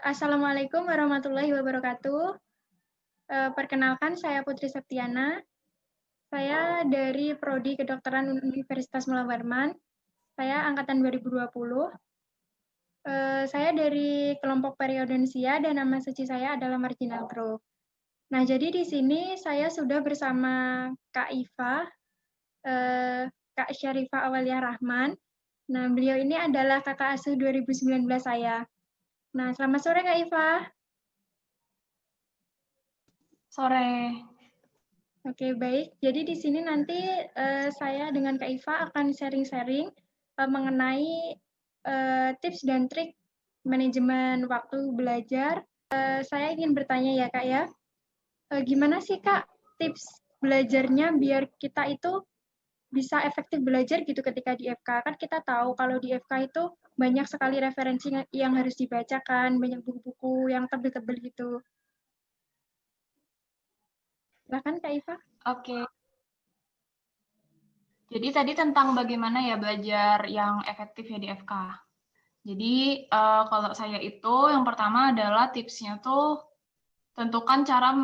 Assalamualaikum warahmatullahi wabarakatuh. Perkenalkan, saya Putri Septiana. Saya dari Prodi Kedokteran Universitas Mula Warman. Saya angkatan 2020. Saya dari kelompok Periodensia dan nama suci saya adalah Marginal Growth. Nah, jadi di sini saya sudah bersama Kak Iva, Kak Syarifah Awalia Rahman. Nah, beliau ini adalah kakak asuh 2019 saya. Nah, selamat sore Kak Iva. Sore. Oke, baik. Jadi di sini nanti saya dengan Kak Iva akan sharing-sharing mengenai tips dan trik manajemen waktu belajar. Saya ingin bertanya ya Kak ya, gimana sih Kak tips belajarnya biar kita itu bisa efektif belajar gitu ketika di FK? Kan kita tahu kalau di FK itu banyak sekali referensi yang harus dibacakan, banyak buku-buku yang tebel-tebel gitu. Silakan Kak Iva. Oke. Jadi tadi tentang bagaimana ya belajar yang efektif ya di FK. Jadi kalau saya itu yang pertama adalah tipsnya tuh tentukan cara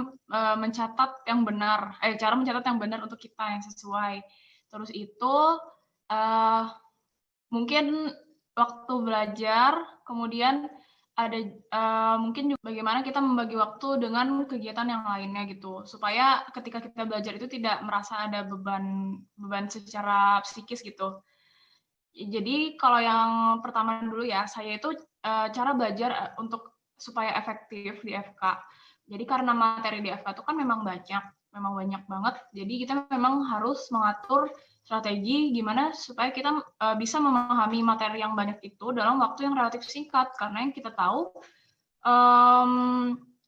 mencatat yang benar, cara mencatat yang benar untuk kita yang sesuai. Terus itu mungkin waktu belajar, kemudian ada mungkin juga bagaimana kita membagi waktu dengan kegiatan yang lainnya gitu, supaya ketika kita belajar itu tidak merasa ada beban secara psikis gitu. Jadi kalau yang pertama dulu ya, saya itu cara belajar untuk supaya efektif di FK. Jadi karena materi di FK itu kan memang banyak banget. Jadi kita memang harus mengatur strategi gimana supaya kita bisa memahami materi yang banyak itu dalam waktu yang relatif singkat. Karena yang kita tahu,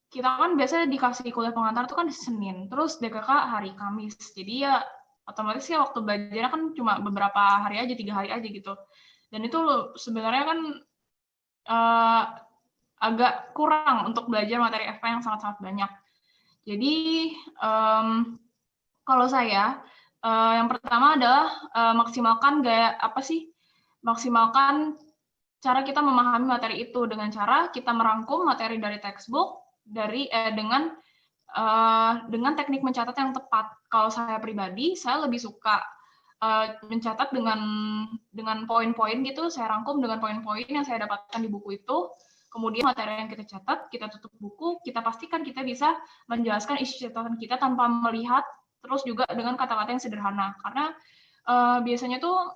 kita kan biasanya dikasih kuliah pengantar itu kan Senin, terus DKK hari Kamis. Jadi ya otomatis ya waktu belajarnya kan cuma beberapa hari aja, 3 hari aja gitu. Dan itu sebenarnya kan agak kurang untuk belajar materi FK yang sangat-sangat banyak. Jadi kalau saya yang pertama adalah maksimalkan cara kita memahami materi itu dengan cara kita merangkum materi dari textbook dengan teknik mencatat yang tepat. Kalau saya pribadi, saya lebih suka mencatat dengan poin-poin gitu, saya rangkum dengan poin-poin yang saya dapatkan di buku itu. Kemudian materi yang kita catat, kita tutup buku, kita pastikan kita bisa menjelaskan isi catatan kita tanpa melihat, terus juga dengan kata-kata yang sederhana. Karena biasanya tuh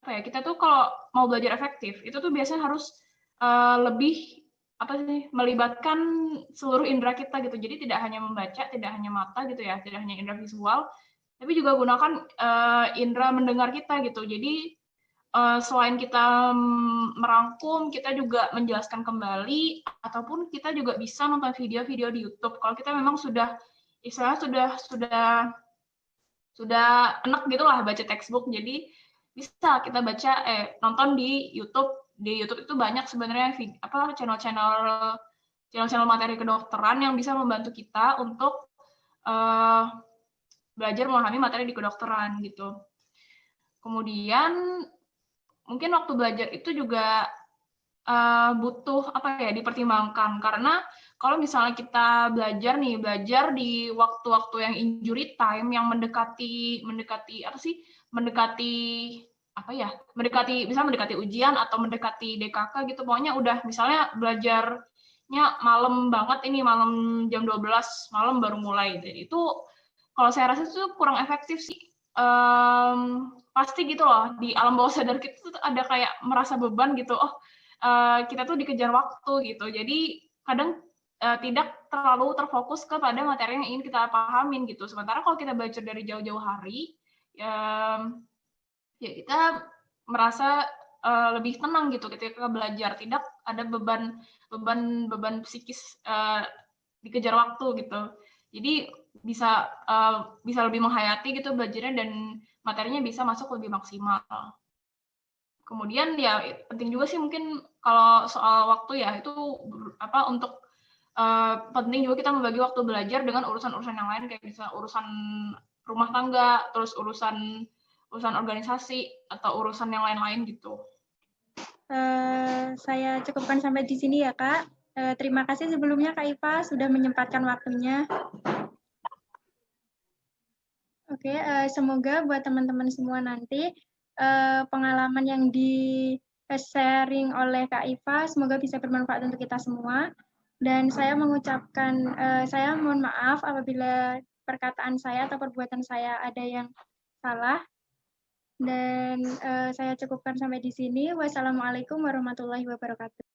kita tuh kalau mau belajar efektif, itu tuh biasanya harus lebih melibatkan seluruh indera kita gitu. Jadi tidak hanya membaca, tidak hanya mata gitu ya, tidak hanya indera visual, tapi juga gunakan indera mendengar kita gitu. Jadi selain kita merangkum, kita juga menjelaskan kembali, ataupun kita juga bisa nonton video-video di YouTube. Kalau kita memang sudah enak gitu lah baca textbook, jadi bisa kita nonton di YouTube. Di YouTube itu banyak sebenarnya channel-channel materi kedokteran yang bisa membantu kita untuk belajar memahami materi di kedokteran gitu. Kemudian mungkin waktu belajar itu juga butuh dipertimbangkan, karena kalau misalnya kita belajar di waktu-waktu yang injury time yang mendekati ujian atau mendekati DKK gitu, pokoknya udah misalnya belajarnya malam banget, malam jam 12 malam baru mulai. Jadi itu kalau saya rasa itu kurang efektif sih. Pasti gitu loh, di alam bawah sadar kita tuh ada kayak merasa beban gitu, kita tuh dikejar waktu gitu. Jadi kadang tidak terlalu terfokus kepada materi yang ingin kita pahamin gitu. Sementara kalau kita belajar dari jauh-jauh hari, ya kita merasa lebih tenang gitu ketika belajar, tidak ada beban psikis dikejar waktu gitu. Jadi bisa lebih menghayati gitu belajarnya, dan materinya bisa masuk lebih maksimal. Kemudian ya penting juga sih mungkin kalau soal waktu ya, itu untuk penting juga kita membagi waktu belajar dengan urusan-urusan yang lain, kayak misalnya urusan rumah tangga, terus urusan organisasi, atau urusan yang lain-lain gitu. Saya cukupkan sampai di sini ya, Kak. Terima kasih sebelumnya Kak Iva sudah menyempatkan waktunya. Oke, semoga buat teman-teman semua nanti pengalaman yang di-sharing oleh Kak Iva semoga bisa bermanfaat untuk kita semua. Dan saya mengucapkan, saya mohon maaf apabila perkataan saya atau perbuatan saya ada yang salah. Dan saya cukupkan sampai di sini. Wassalamualaikum warahmatullahi wabarakatuh.